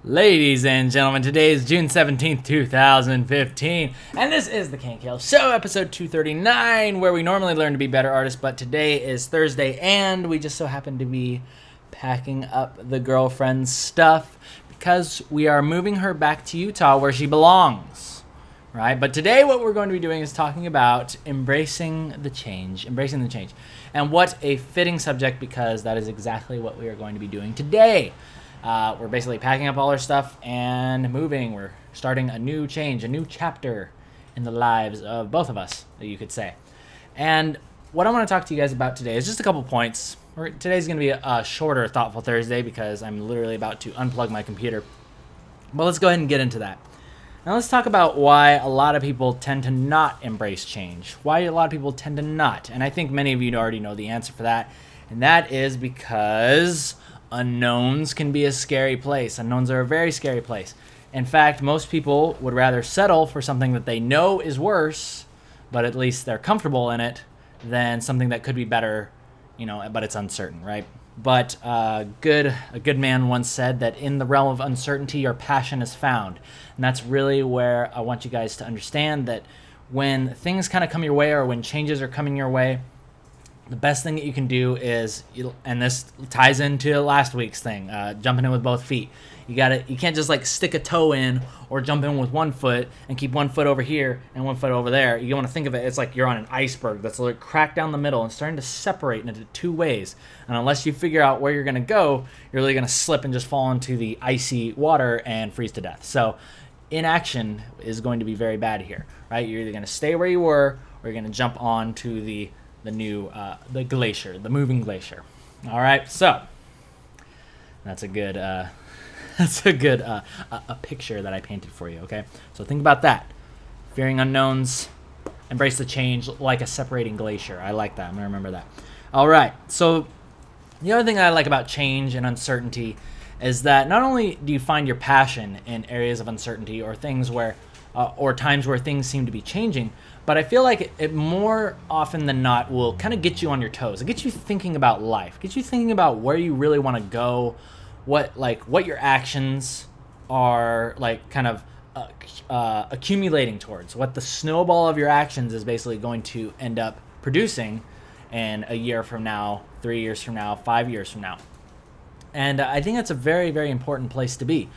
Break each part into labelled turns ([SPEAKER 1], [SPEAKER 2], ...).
[SPEAKER 1] Ladies and gentlemen, today is June 17th, 2015, and this is the Knkl Show, episode 239, where we normally learn to be better artists, but today is Thursday, and we just so happen to be packing up the girlfriend's stuff because we are moving her back to Utah where she belongs, right? But today what we're going to be doing is talking about embracing the change, and what a fitting subject because that is exactly what we are going to be doing today. We're basically packing up all our stuff and moving. We're starting a new change, a new chapter in the lives of both of us, you could say. And what I want to talk to you guys about today is just a couple points. Today's going to be a shorter Thoughtful Thursday because I'm literally about to unplug my computer. But let's go ahead and get into that. Now let's talk about why a lot of people tend to not embrace change. Why a lot of people tend to not. And I think many of you already know the answer for that. And that is because unknowns can be a scary place. Unknowns are a very scary place. In fact, most people would rather settle for something that they know is worse, but at least they're comfortable in it, than something that could be better, but it's uncertain, right? But a good man once said that in the realm of uncertainty, your passion is found. And that's really where I want you guys to understand that when things kind of come your way or when changes are coming your way, the best thing that you can do is, and this ties into last week's thing, jumping in with both feet. You can't just like stick a toe in or jump in with one foot and keep one foot over here and one foot over there. You want to think of it, it's like you're on an iceberg that's like cracked down the middle and starting to separate into two ways. And unless you figure out where you're going to go, you're really going to slip and just fall into the icy water and freeze to death. So inaction is going to be very bad here, right? You're either going to stay where you were or you're going to jump on to the glacier, the moving glacier. All right, so that's a good a picture that I painted for you. Okay, so think about that. Fearing unknowns, embrace the change like a separating glacier. I like that. I'm gonna remember that. All right. So the other thing I like about change and uncertainty is that not only do you find your passion in areas of uncertainty or things where or times where things seem to be changing, but I feel like it more often than not will kind of get you on your toes. It gets you thinking about life, gets you thinking about where you really want to go, what your actions are like kind of accumulating towards, what the snowball of your actions is basically going to end up producing in a year from now, 3 years from now, 5 years from now. And I think that's a very, very important place to be,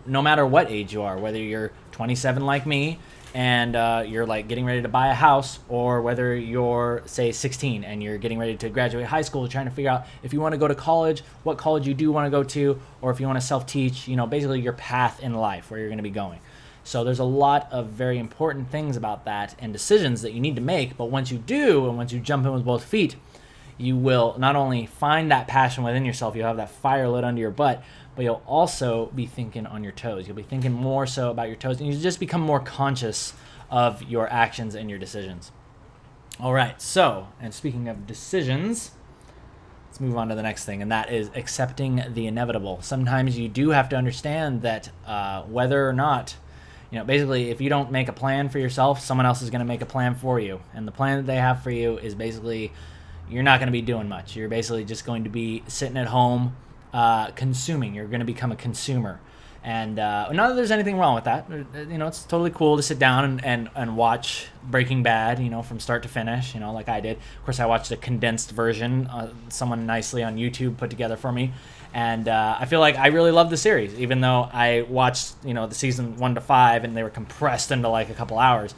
[SPEAKER 1] no matter what age you are, whether you're 27 like me and you're like getting ready to buy a house, or whether you're, say, 16 and you're getting ready to graduate high school, trying to figure out if you want to go to college, what college you do want to go to, or if you want to self-teach, basically your path in life, where you're going to be going. So there's a lot of very important things about that and decisions that you need to make, but once you do, and once you jump in with both feet, you will not only find that passion within yourself, you'll have that fire lit under your butt, but you'll also be thinking on your toes. You'll be thinking more so about your toes, and you just become more conscious of your actions and your decisions. All right, so, and speaking of decisions, let's move on to the next thing, and that is accepting the inevitable. Sometimes you do have to understand that whether or not, basically if you don't make a plan for yourself, someone else is going to make a plan for you. And the plan that they have for you is basically, you're not going to be doing much. You're basically just going to be sitting at home consuming. You're going to become a consumer. And not that there's anything wrong with that. It's totally cool to sit down and watch Breaking Bad, from start to finish, like I did. Of course, I watched a condensed version, someone nicely on YouTube put together for me. And I feel like I really love the series, even though I watched, the season 1 to 5 and they were compressed into like a couple hours.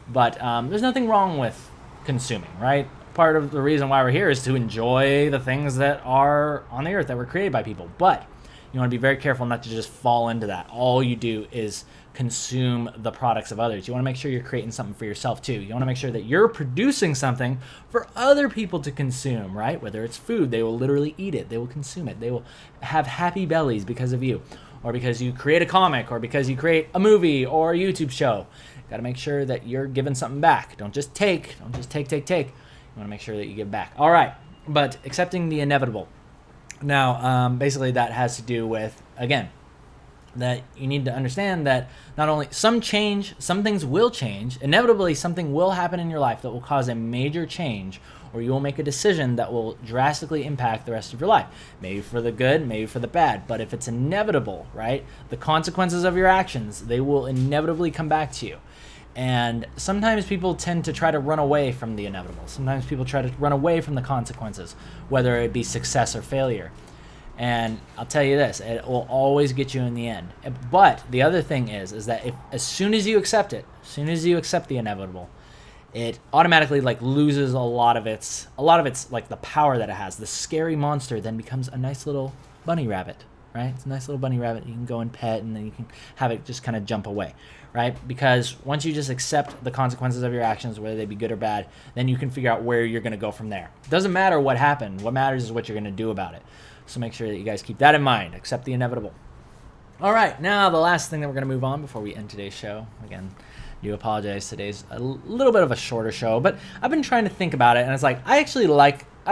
[SPEAKER 1] But there's nothing wrong with consuming, right? Part of the reason why we're here is to enjoy the things that are on the earth that were created by people. But you want to be very careful not to just fall into that. All you do is consume the products of others. You want to make sure you're creating something for yourself too. You want to make sure that you're producing something for other people to consume, right? Whether it's food, they will literally eat it. They will consume it. They will have happy bellies because of you, or because you create a comic, or because you create a movie or a YouTube show. Got to make sure that you're giving something back. Don't just take. Don't just take. You want to make sure that you give back. All right, but accepting the inevitable. Now, basically that has to do with, again, that you need to understand that not only some things will change, inevitably something will happen in your life that will cause a major change, or you will make a decision that will drastically impact the rest of your life. Maybe for the good, maybe for the bad. But if it's inevitable, right, the consequences of your actions, they will inevitably come back to you. And sometimes people tend to try to run away from the inevitable. Sometimes people try to run away from the consequences, whether it be success or failure. And I'll tell you this, it will always get you in the end. But the other thing is that as soon as you accept it, as soon as you accept the inevitable, it automatically like loses a lot of its like the power that it has. The scary monster then becomes a nice little bunny rabbit, right? It's a nice little bunny rabbit you can go and pet, and then you can have it just kind of jump away, right? Because once you just accept the consequences of your actions, whether they be good or bad, then you can figure out where you're going to go from there. It doesn't matter what happened. What matters is what you're going to do about it. So make sure that you guys keep that in mind. Accept the inevitable. All right, now the last thing that we're going to move on before we end today's show. Again, do apologize. Today's a little bit of a shorter show, but I've been trying to think about it, and it's like I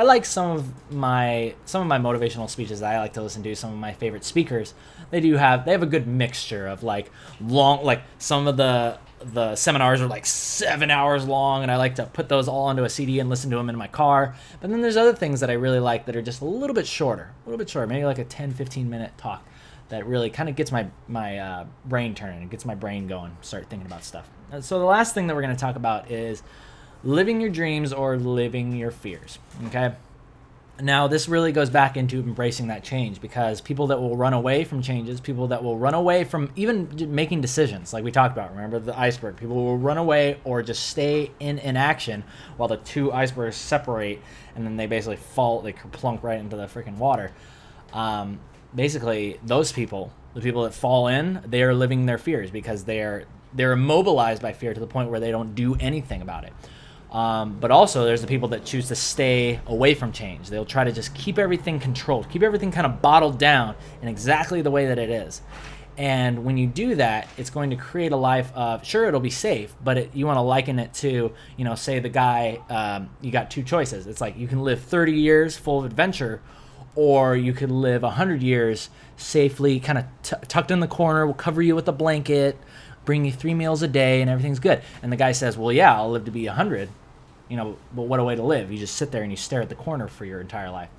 [SPEAKER 1] like some of my motivational speeches that I like to listen to. Some of my favorite speakers, they have a good mixture of like long, like some of the seminars are like 7 hours long, and I like to put those all onto a CD and listen to them in my car. But then there's other things that I really like that are just a little bit shorter, maybe like a 10-15 minute talk that really kind of gets my brain turning, gets my brain going, start thinking about stuff. So the last thing that we're going to talk about is living your dreams or living your fears, okay? Now, this really goes back into embracing that change, because people that will run away from changes, people that will run away from even making decisions, like we talked about, remember the iceberg, people will run away or just stay in inaction while the two icebergs separate, and then they basically fall, they plunk right into the freaking water. Basically, those people, the people that fall in, they are living their fears, because they're immobilized by fear to the point where they don't do anything about it. But also there's the people that choose to stay away from change. They'll try to just keep everything controlled, keep everything kind of bottled down in exactly the way that it is. And when you do that, it's going to create a life of, sure, it'll be safe, but you want to liken it to, say the guy, you got two choices. It's like you can live 30 years full of adventure, or you could live 100 years safely, kind of tucked in the corner, we'll cover you with a blanket, bring you 3 meals a day, and everything's good. And the guy says, well, yeah, I'll live to be 100, but what a way to live. You just sit there and you stare at the corner for your entire life.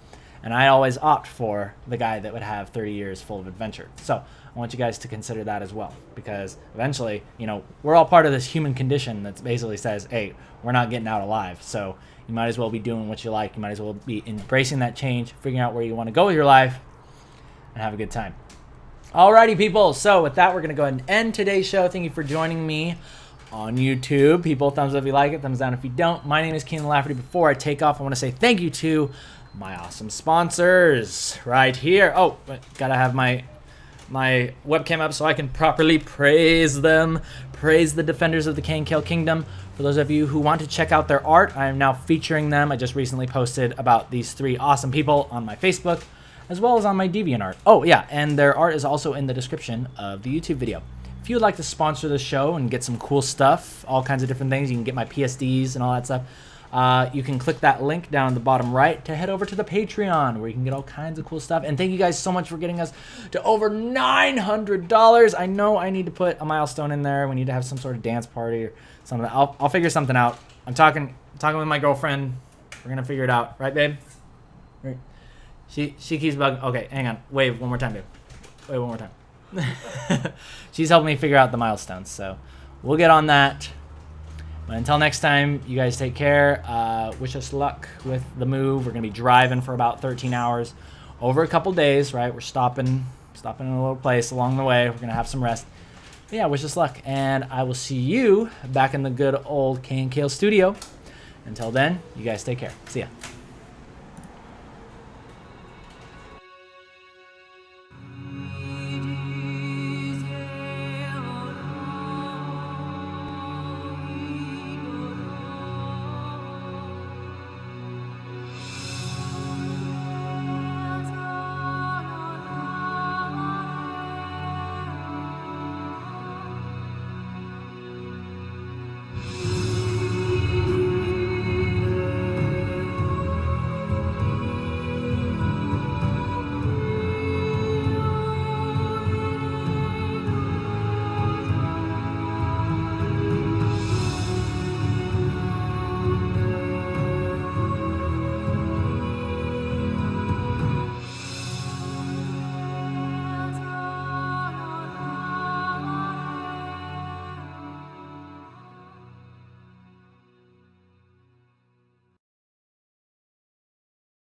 [SPEAKER 1] And I always opt for the guy that would have 30 years full of adventure. So I want you guys to consider that as well, because eventually, we're all part of this human condition that basically says, hey, we're not getting out alive. So you might as well be doing what you like. You might as well be embracing that change, figuring out where you want to go with your life, and have a good time. Alrighty, people. So with that, we're going to go ahead and end today's show. Thank you for joining me on YouTube. People, thumbs up if you like it, thumbs down if you don't. My name is Knkl. Before I take off, I want to say thank you to my awesome sponsors right here. Oh, gotta have my webcam up so I can properly praise them. Praise the defenders of the Knkl Kingdom. For those of you who want to check out their art, I am now featuring them. I just recently posted about these 3 awesome people on my Facebook, as well as on my DeviantArt. Oh yeah, and their art is also in the description of the YouTube video. If you would like to sponsor the show and get some cool stuff, all kinds of different things, you can get my PSDs and all that stuff, you can click that link down in the bottom right to head over to the Patreon, where you can get all kinds of cool stuff. And thank you guys so much for getting us to over $900. I know I need to put a milestone in there. We need to have some sort of dance party or something. I'll figure something out. I'm talking with my girlfriend. We're gonna figure it out, right, babe? Right. She keeps bugging. Okay, hang on. Wave one more time, babe. Wave one more time. She's helping me figure out the milestones, so we'll get on that. But until next time, you guys take care. Wish us luck with the move. We're gonna be driving for about 13 hours over a couple days, right? We're stopping in a little place along the way. We're gonna have some rest. But yeah, wish us luck, and I will see you back in the good old Knkl studio. Until then, you guys take care. See ya.